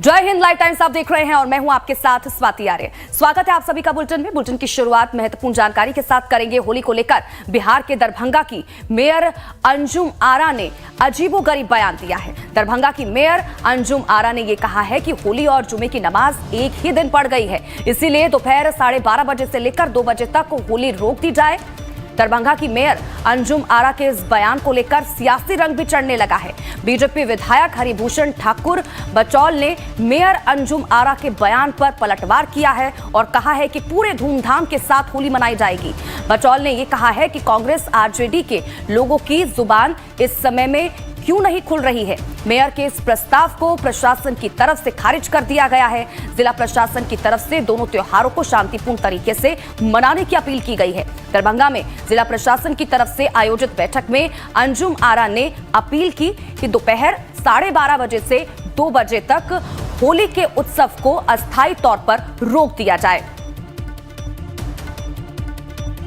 जय Hind, live times आप देख रहे हैं और मैं हूं आपके साथ स्वाति आर्य। स्वागत है आप सभी का बुलेटिन में। बुलेटिन की शुरुआत महत्वपूर्ण जानकारी के साथ करेंगे। होली को लेकर बिहार के दरभंगा की मेयर अंजुम आरा ने अजीबोगरीब बयान दिया है। दरभंगा की मेयर अंजुम आरा ने यह कहा है कि होली और जुमे की नमाज एक ही दिन पड़ गई है, इसीलिए दोपहर 12:30 बजे से लेकर 2 बजे तक होली रोक दी जाए। दरभंगा की मेयर अंजुम आरा के इस बयान को लेकर सियासी रंग भी चढ़ने लगा है। बीजेपी विधायक हरिभूषण ठाकुर बचौल ने मेयर अंजुम आरा के बयान पर पलटवार किया है और कहा है कि पूरे धूमधाम के साथ होली मनाई जाएगी। बचौल ने यह कहा है कि कांग्रेस आरजेडी के लोगों की जुबान इस समय में क्यों नहीं खुल रही है। मेयर के इस प्रस्ताव को प्रशासन की तरफ से खारिज कर दिया गया है। जिला प्रशासन की तरफ से दोनों त्योहारों को शांतिपूर्ण तरीके से मनाने की अपील की गई है। दरभंगा में जिला प्रशासन की तरफ से आयोजित बैठक में अंजुम आरा ने अपील की कि दोपहर 12:30 बजे से 2 बजे तक होली के उत्सव को अस्थायी तौर पर रोक दिया जाए।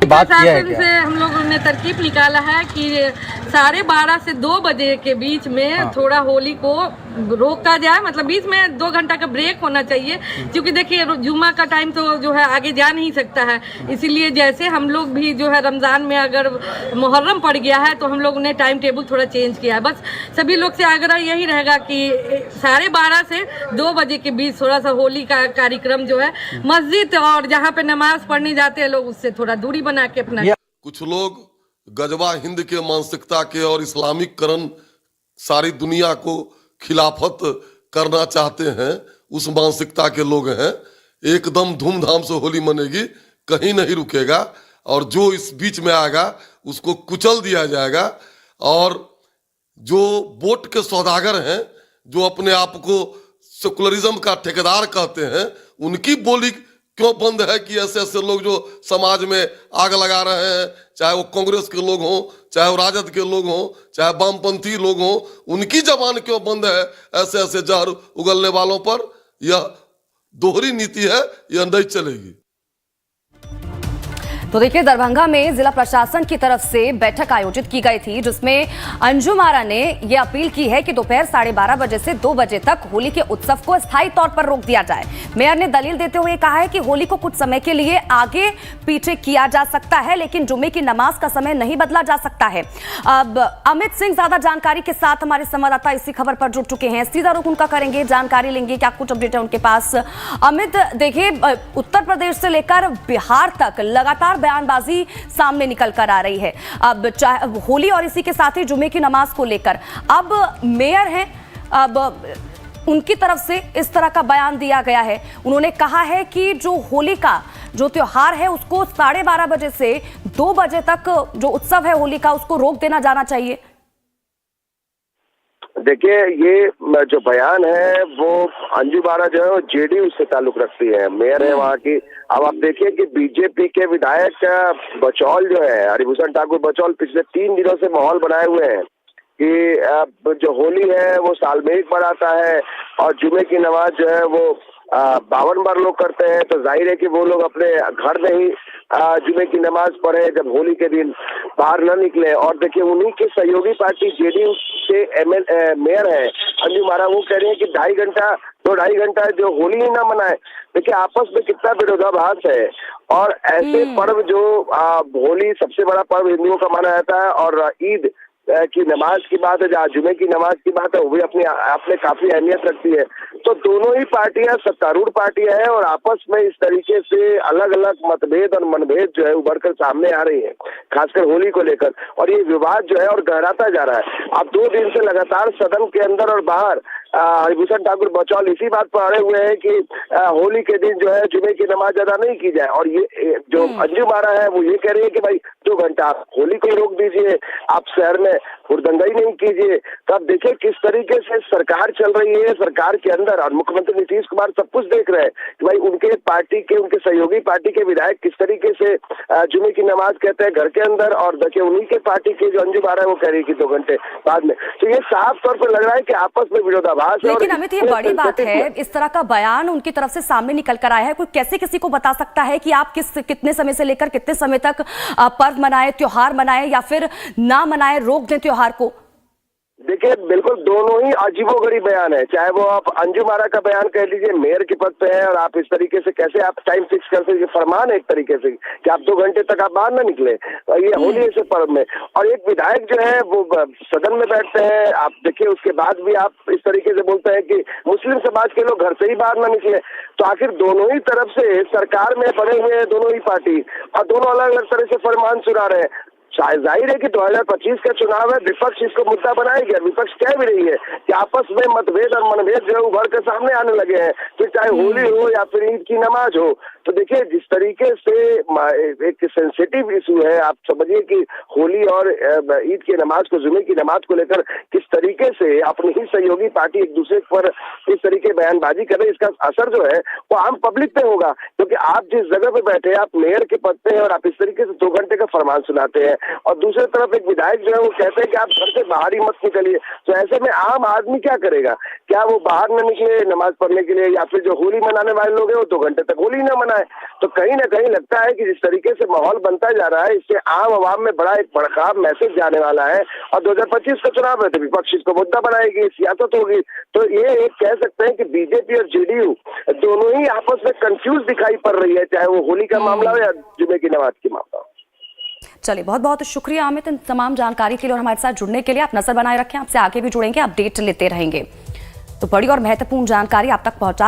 प्रशासन से हम लोगों ने तरकीब निकाला है कि 12:30 से 2 बजे के बीच में थोड़ा होली को रोका जाए, मतलब बीच में 2 घंटा का ब्रेक होना चाहिए, क्योंकि देखिए जुम्मा का टाइम तो जो है आगे जा नहीं सकता है। इसीलिए जैसे हम लोग भी जो है रमजान में अगर मुहर्रम पड़ गया है तो हम लोग ने टाइम टेबल थोड़ा चेंज किया है। बस सभी लोग से आग्रह यही रहेगा कि 12:30 से 2 बजे के बीच थोड़ा सा होली का कार्यक्रम जो है मस्जिद और जहाँ पे नमाज पढ़ने जाते हैं लोग उससे थोड़ा दूरी बना के अपना। कुछ लोग गजवा हिंद के मानसिकता के और इस्लामिकरण सारी दुनिया को खिलाफत करना चाहते हैं, उस मानसिकता के लोग हैं। एकदम धूमधाम से होली मनेगी, कहीं नहीं रुकेगा और जो इस बीच में आएगा उसको कुचल दिया जाएगा। और जो वोट के सौदागर हैं, जो अपने आप को सेकुलरिज्म का ठेकेदार कहते हैं, उनकी बोली क्यों बंद है कि ऐसे ऐसे लोग जो समाज में आग लगा रहे हैं, चाहे वो कांग्रेस के लोग हों, चाहे वो राजद के लोग हों, चाहे वामपंथी लोग हों, उनकी जबान क्यों बंद है ऐसे ऐसे जहर उगलने वालों पर? यह दोहरी नीति है, यह नहीं चलेगी। तो देखिए, दरभंगा में जिला प्रशासन की तरफ से बैठक आयोजित की गई थी, जिसमें अंजुम आरा ने यह अपील की है कि दोपहर 12:30 बजे से 2 बजे तक होली के उत्सव को अस्थायी तौर पर रोक दिया जाए। मेयर ने दलील देते हुए कहा है कि होली को कुछ समय के लिए आगे पीछे किया जा सकता है, लेकिन जुमे की नमाज का समय नहीं बदला जा सकता है। अब अमित सिंह ज्यादा जानकारी के साथ हमारे संवाददाता इसी खबर पर जुड़ चुके हैं। सीधा रुख उनका करेंगे, जानकारी लेंगे, क्या कुछ अपडेट है उनके पास। अमित, देखिए, उत्तर प्रदेश से लेकर बिहार तक लगातार बयानबाजी सामने निकल कर आ रही है। अब चाहे होली और इसी के साथ ही जुमे की नमाज को लेकर अब मेयर हैं, अब उनकी तरफ से इस तरह का बयान दिया गया है। उन्होंने कहा है कि जो होली का जो त्योहार है उसको 12:30 बजे से 2 बजे तक जो उत्सव है होली का उसको रोक देना जाना चाहिए। देखिए, ये जो बयान है वो अंजुम आरा जो है वो जेडीयू से ताल्लुक रखती है, मेयर है वहाँ की। अब आप देखिए कि बीजेपी के विधायक बचौल जो है, हरिभूषण ठाकुर बचौल, पिछले 3 दिनों से माहौल बनाए हुए हैं कि जो होली है वो साल में एक बार आता है और जुमे की नमाज जो है वो 52 बार लोग करते हैं। तो जाहिर है कि वो लोग अपने घर में ही जुमे की नमाज पढ़े, जब होली के दिन बाहर न निकले। और देखिए, उन्हीं की सहयोगी पार्टी जेडीयू से मेयर है अंजुम आरा, वो कह रही है कि 2.5 घंटा जो होली ही ना मनाए। देखिए, आपस में कितना विरोधाभास है। और ऐसे पर्व जो होली सबसे बड़ा पर्व हिंदुओं का माना जाता है और ईद की नमाज की बात है, जहाँ जुमे की नमाज की बात है, वो भी अपने काफी अहमियत रखती है। तो दोनों ही पार्टियां सत्तारूढ़ पार्टियां हैं और आपस में इस तरीके से अलग अलग मतभेद और मनभेद जो है उभर कर सामने आ रही है, खासकर होली को लेकर। और ये विवाद जो है और गहराता जा रहा है। अब 2 दिन से लगातार सदन के अंदर और बाहर हरिभूषण ठाकुर बचौल इसी बात पर अड़े हुए हैं कि होली के दिन जो है जुमे की नमाज अदा नहीं की जाए। और ये जो अंजुम आरा है वो ये कह रही है कि भाई 2 घंटा आप होली को ही रोक दीजिए, आप शहर में हुड़दंगाई नहीं कीजिए। तो अब देखिए किस तरीके से सरकार चल रही है, सरकार के अंदर और मुख्यमंत्री नीतीश कुमार सब कुछ देख रहे हैं कि भाई उनके पार्टी के, उनके सहयोगी पार्टी के विधायक किस तरीके से जुमे की नमाज कहते हैं घर के अंदर, और देखिए उन्हीं के पार्टी के जो अंजुम आरा है वो कह रही है कि 2 घंटे बाद में। तो ये साफ तौर पर लग रहा है कि आपस में विरोधाभास है। लेकिन अमित, ये बड़ी बात है, इस तरह का बयान उनकी तरफ से सामने निकल कर आया है। कोई कैसे किसी को बता सकता है कि आप कितने समय से लेकर कितने समय तक पर्व मनाए, त्योहार मनाए या फिर ना मनाए, रोक दें त्योहार को? देखिए बिल्कुल दोनों ही अजीबोगरीब बयान है, चाहे वो आप अंजुम आरा का बयान कह लीजिए, मेयर के पद पे है और आप इस तरीके से कैसे आप टाइम फिक्स करते हैं, फरमान है एक तरीके से कि आप 2 घंटे तक आप बाहर ना निकले, ये होली ऐसे पर्व में। और एक विधायक जो है वो सदन में बैठते हैं, आप देखिए उसके बाद भी आप इस तरीके से बोलते हैं कि मुस्लिम समाज के लोग घर से ही बाहर ना निकले। तो आखिर दोनों ही तरफ से सरकार में बने हुए हैं दोनों ही पार्टी, और दोनों अलग अलग तरह से फरमान सुना रहे हैं। जाहिर है कि 2025 का चुनाव है, विपक्ष इसको मुद्दा बनाएगी। विपक्ष कह भी रही है कि आपस में मतभेद और मनभेद जो है उभर के सामने आने लगे हैं, फिर चाहे होली हो या फिर ईद की नमाज हो। तो देखिए जिस तरीके से एक सेंसिटिव इशू है, आप समझिए कि होली और ईद की नमाज को, जुमे की नमाज को लेकर किस तरीके से अपनी ही सहयोगी पार्टी एक दूसरे पर इस तरीके बयानबाजी कर रहे हैं, इसका असर जो है वो आम पब्लिक पे होगा। क्योंकि आप जिस जगह पे बैठे हैं, आप मेयर के पद पे हैं और आप इस तरीके से 2 घंटे का फरमान सुनाते हैं, और दूसरी तरफ एक विधायक जो है वो कहते हैं कि आप घर से बाहर ही मत निकलिए। तो ऐसे में आम आदमी क्या करेगा? क्या वो बाहर न निकले नमाज पढ़ने के लिए, या फिर जो होली मनाने वाले लोग हैं वो 2 घंटे तक होली न मनाए? तो कहीं ना कहीं लगता है कि जिस तरीके से माहौल बनता जा रहा है, इससे आम आवाम में बड़ा एक भड़काव मैसेज जाने वाला है। और 2025 का चुनाव है तो विपक्ष इसको मुद्दा बनाएगी, सियासत होगी। तो ये एक कह सकते हैं कि बीजेपी और जेडीयू दोनों ही आपस में कंफ्यूज दिखाई पड़ रही है, चाहे वो होली का मामला हो या जुमे की नमाज की मामला हो। चलिए, बहुत बहुत शुक्रिया अमित इन तमाम जानकारी के लिए और हमारे साथ जुड़ने के लिए। आप नजर बनाए रखें, आपसे आगे भी जुड़ेंगे, अपडेट लेते रहेंगे। तो बड़ी और महत्वपूर्ण जानकारी आप तक पहुंचा